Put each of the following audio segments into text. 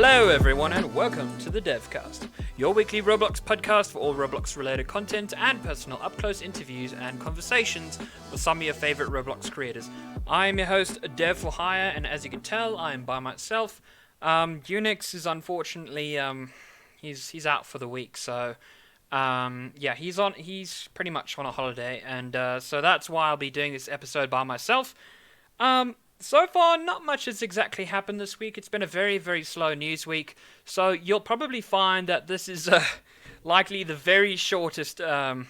Hello everyone and welcome to the DevCast, your weekly Roblox podcast for all Roblox-related content and personal up-close interviews and conversations with some of your favorite Roblox creators. I'm your host, Dev for Hire, and as you can tell, I'm by myself. Unix is unfortunately, he's out for the week, so he's pretty much on a holiday, and so that's why I'll be doing this episode by myself. So far, not much has exactly happened this week. It's been a very, very slow news week. So you'll probably find that this is likely the very shortest, the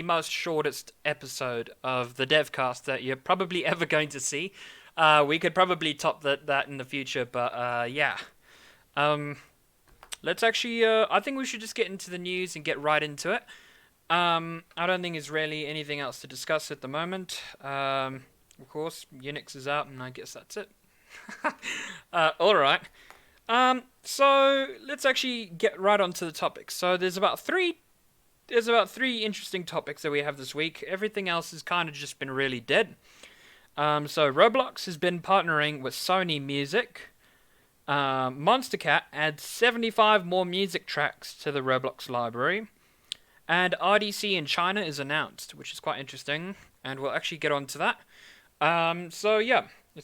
most shortest episode of the DevCast that you're probably ever going to see. We could probably top that in the future, but let's actually, I think we should just get into the news and get right into it. I don't think there's really anything else to discuss at the moment. Of course, Unix is out, and I guess that's it. Alright. So, let's actually get right onto the topics. So, there's about three interesting topics that we have this week. Everything else has kind of just been really dead. So, Roblox has been partnering with Sony Music. Monstercat adds 75 more music tracks to the Roblox library. And RDC in China is announced, which is quite interesting. And we'll actually get on to that. It's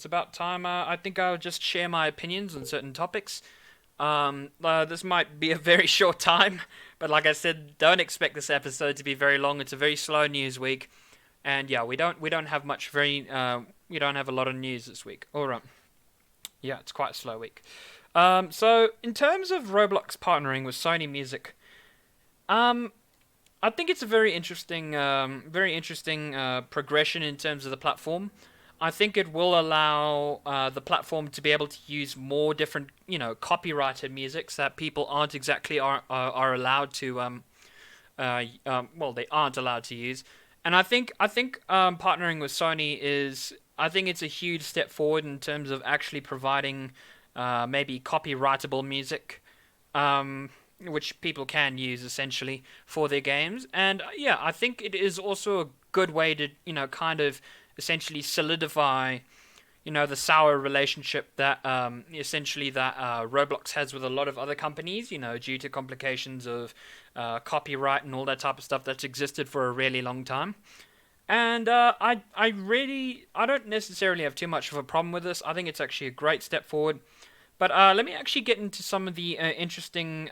about time. I think I'll just share my opinions on certain topics. This might be a very short time, but like I said, don't expect this episode to be very long. It's a very slow news week, and we don't have we don't have a lot of news this week. All right. Yeah, it's quite a slow week. So in terms of Roblox partnering with Sony Music, I think it's a very interesting progression in terms of the platform. I think it will allow the platform to be able to use more different, copyrighted musics that people aren't exactly are allowed to. They aren't allowed to use. And I think partnering with Sony it's a huge step forward in terms of actually providing maybe copyrightable music. Which people can use essentially for their games, and I think it is also a good way to kind of essentially solidify the sour relationship that Roblox has with a lot of other companies, due to complications of copyright and all that type of stuff that's existed for a really long time. And I don't necessarily have too much of a problem with this. I think it's actually a great step forward. But let me actually get into some of the interesting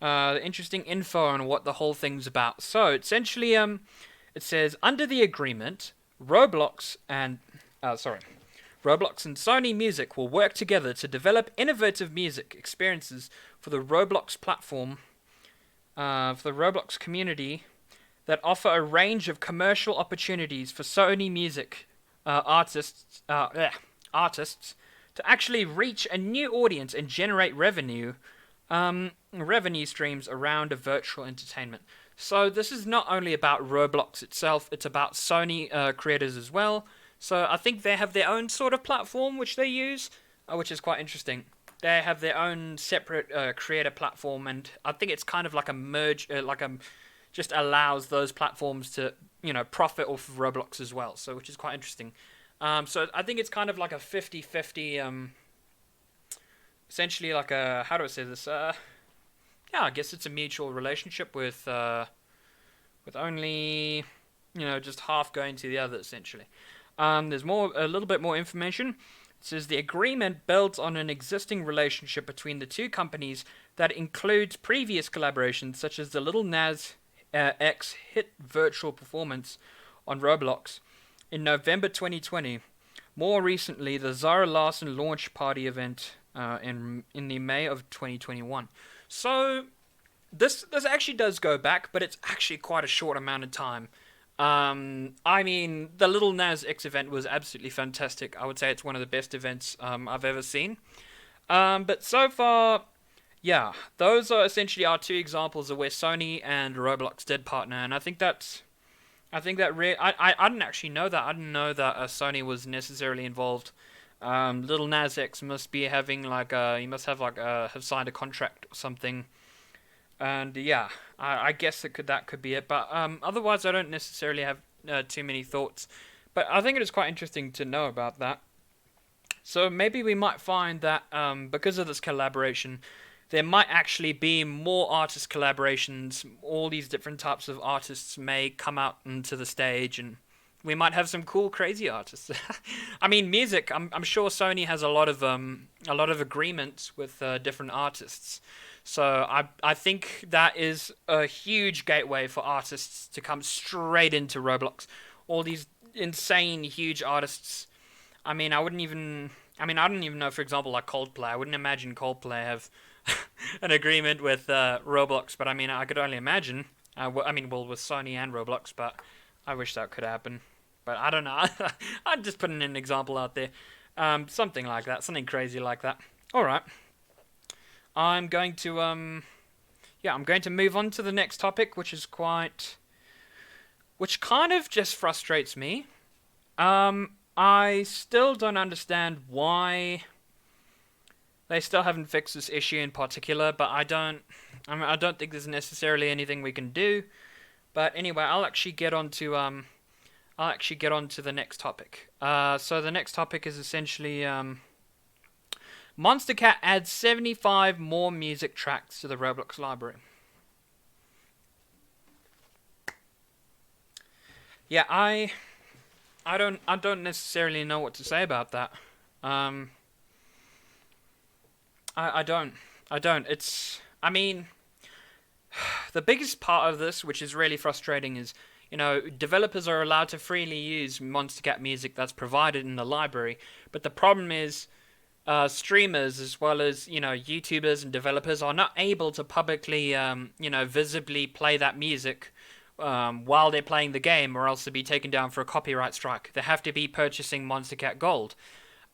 info on what the whole thing's about. So essentially, it says under the agreement, Roblox and Sony Music will work together to develop innovative music experiences for the Roblox platform, for the Roblox community, that offer a range of commercial opportunities for Sony Music artists to actually reach a new audience and generate revenue streams around a virtual entertainment. So this is not only about Roblox itself, it's about Sony creators as well. So I think they have their own sort of platform which they use, which is quite interesting. They have their own separate creator platform, and I think it's kind of like a merge, just allows those platforms to profit off of Roblox as well. So which is quite interesting. So I think it's kind of like a 50-50, essentially like a, how do I say this? I guess it's a mutual relationship with only, just half going to the other, essentially. There's a little bit more information. It says the agreement builds on an existing relationship between the two companies that includes previous collaborations, such as the Lil Nas X hit virtual performance on Roblox in November 2020. More recently, the Zara Larsson launch party event in the May of 2021. So this actually does go back, but it's actually quite a short amount of time. I mean, the Lil Nas X event was absolutely fantastic. I would say it's one of the best events I've ever seen. But so far, those are essentially our two examples of where Sony and Roblox did partner, and I didn't actually know that. I didn't know that Sony was necessarily involved. Lil Nas X must be having he must have have signed a contract or something. And I guess that could be it. But otherwise, I don't necessarily have too many thoughts. But I think it is quite interesting to know about that. So maybe we might find that because of this collaboration, there might actually be more artist collaborations. All these different types of artists may come out into the stage, and we might have some cool, crazy artists. I mean, music. I'm sure Sony has a lot of agreements with different artists. So I think that is a huge gateway for artists to come straight into Roblox. All these insane, huge artists. I mean, I wouldn't even. I mean, I don't even know. For example, like Coldplay. I wouldn't imagine Coldplay have an agreement with Roblox. But I mean, I could only imagine. I mean, well, with Sony and Roblox. But I wish that could happen. But I don't know. I'm just putting an example out there. Something like that. Something crazy like that. All right. I'm going to I'm going to move on to the next topic, which kind of just frustrates me. I still don't understand why they still haven't fixed this issue in particular, but I don't think there's necessarily anything we can do. But anyway, I'll actually get on to the next topic. So the next topic is essentially Monstercat adds 75 more music tracks to the Roblox library. Yeah, I don't necessarily know what to say about that. Um, I don't. I don't. I mean, the biggest part of this, which is really frustrating, is developers are allowed to freely use Monstercat music that's provided in the library, but the problem is streamers as well as YouTubers and developers are not able to publicly visibly play that music while they're playing the game, or else they'll be taken down for a copyright strike. They have to be purchasing Monstercat Gold,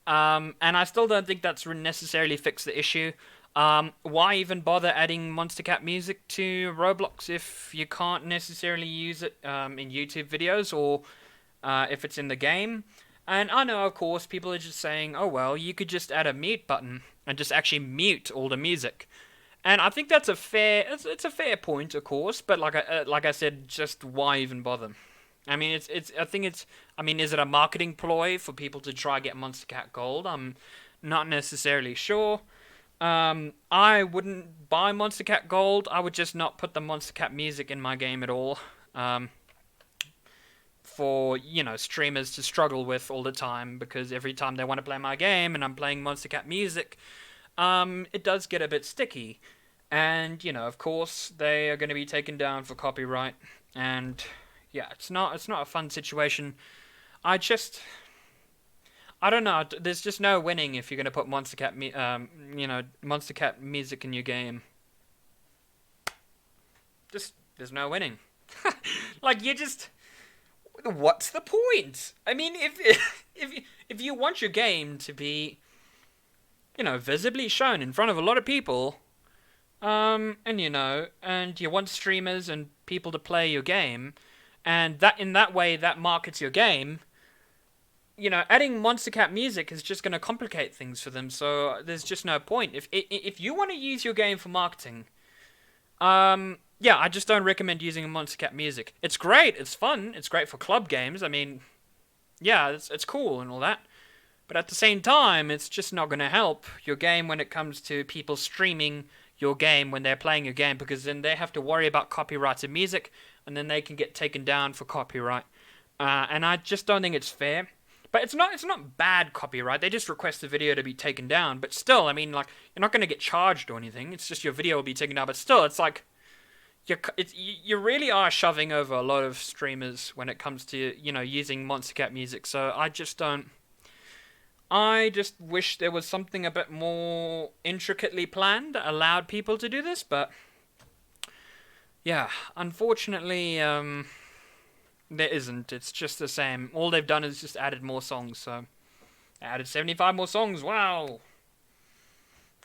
and I still don't think that's necessarily fixed the issue. Why even bother adding Monstercat music to Roblox if you can't necessarily use it in YouTube videos, or if it's in the game? And I know, of course, people are just saying, oh well, you could just add a mute button and just actually mute all the music. And I think that's it's a fair point, of course, but like I said, just why even bother? I mean, I mean, is it a marketing ploy for people to try get Monstercat Gold? I'm not necessarily sure. I wouldn't buy Monstercat Gold. I would just not put the Monstercat music in my game at all. For streamers to struggle with all the time, because every time they want to play my game and I'm playing Monstercat music, it does get a bit sticky, and of course they are going to be taken down for copyright, and yeah, it's not a fun situation. I don't know. There's just no winning if you're going to put Monstercat music in your game. Just there's no winning. Like what's the point? I mean, if you want your game to be, visibly shown in front of a lot of people, and you want streamers and people to play your game, and that in that way that markets your game, adding Monstercat music is just going to complicate things for them. So there's just no point. If you want to use your game for marketing, yeah, I just don't recommend using Monstercat music. It's great, it's fun, it's great for club games. I mean, yeah, it's cool and all that. But at the same time, it's just not going to help your game when it comes to people streaming your game when they're playing your game, because then they have to worry about copyrighted music, and then they can get taken down for copyright. And I just don't think it's fair. But it's not bad copyright. They just request the video to be taken down. But still, I mean, like, you're not going to get charged or anything. It's just your video will be taken down. But still, it's like you really are shoving over a lot of streamers when it comes to using Monstercat music. So I just wish there was something a bit more intricately planned that allowed people to do this. But yeah, unfortunately, there isn't. It's just the same. All they've done is just added more songs. So they added 75 more songs. Wow,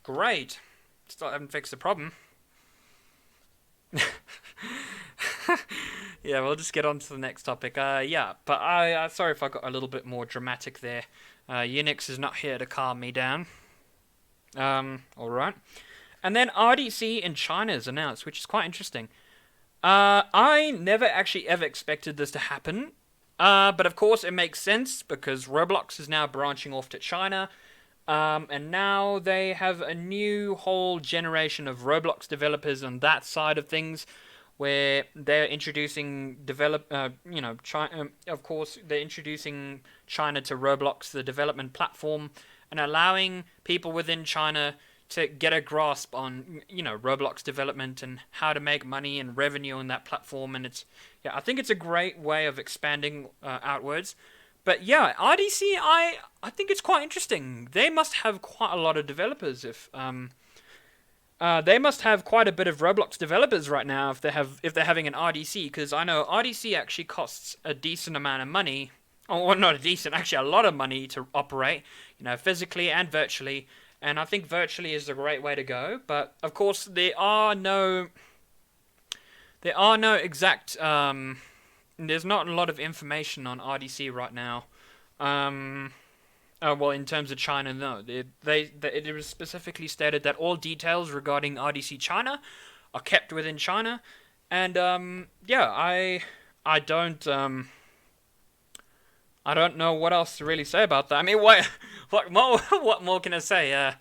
great. Still haven't fixed the problem. Yeah, we'll just get on to the next topic. Yeah, but I sorry if I got a little bit more dramatic there. Unix is not here to calm me down. Alright. And then RDC in China is announced, which is quite interesting. I never actually ever expected this to happen. But of course it makes sense, because Roblox is now branching off to China. And now they have a new whole generation of Roblox developers on that side of things, where they're introducing China. Of course, they're introducing China to Roblox, the development platform, and allowing people within China to get a grasp on Roblox development and how to make money and revenue on that platform. And I think it's a great way of expanding outwards. But yeah, RDC, I think it's quite interesting. They must have quite a lot of developers. If they must have quite a bit of Roblox developers right now if they're having an RDC, because I know RDC actually costs a decent amount of money. Oh, well, not a decent, actually a lot of money to operate, physically and virtually. And I think virtually is a great way to go. But of course, there are no exact. There's not a lot of information on RDC right now. Well, in terms of China, no. It was specifically stated that all details regarding RDC China are kept within China, and I don't know what else to really say about that. I mean, what more can I say?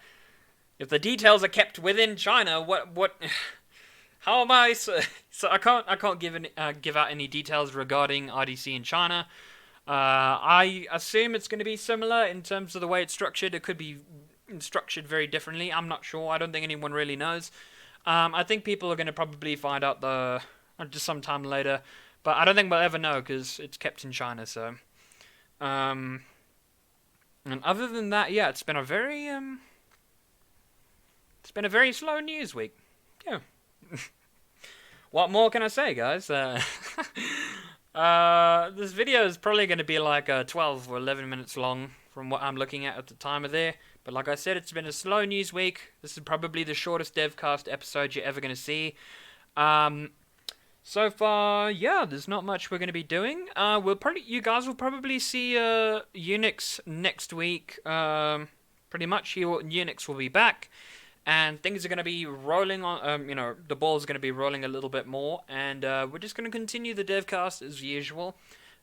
If the details are kept within China, what? How am I? So I can't give out any details regarding RDC in China. I assume it's going to be similar in terms of the way it's structured. It could be structured very differently. I'm not sure. I don't think anyone really knows. I think people are going to probably find out just sometime later, but I don't think we'll ever know because it's kept in China. So, and other than that, yeah, it's been a very slow news week. Yeah. What more can I say, guys? This video is probably going to be like 12 or 11 minutes long from what I'm looking at the time of there. But like I said, it's been a slow news week. This is probably the shortest DevCast episode you're ever going to see. So far, yeah, there's not much we're going to be doing. You guys will probably see Unix next week. Pretty much, Unix will be back. And things are going to be rolling on, the ball's going to be rolling a little bit more, and we're just going to continue the DevCast as usual.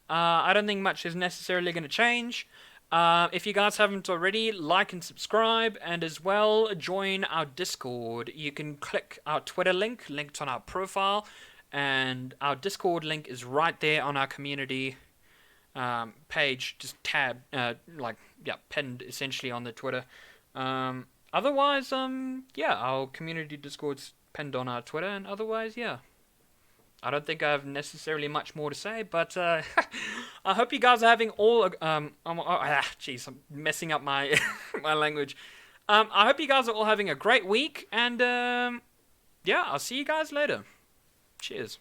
I don't think much is necessarily going to change. If you guys haven't already, like and subscribe, and as well, join our Discord. You can click our Twitter link, linked on our profile, and our Discord link is right there on our community page, just pinned essentially on the Twitter. Otherwise, our community Discord's pinned on our Twitter, and otherwise, yeah. I don't think I have necessarily much more to say, but I hope you guys are having I'm messing up my my language. I hope you guys are all having a great week, and I'll see you guys later. Cheers.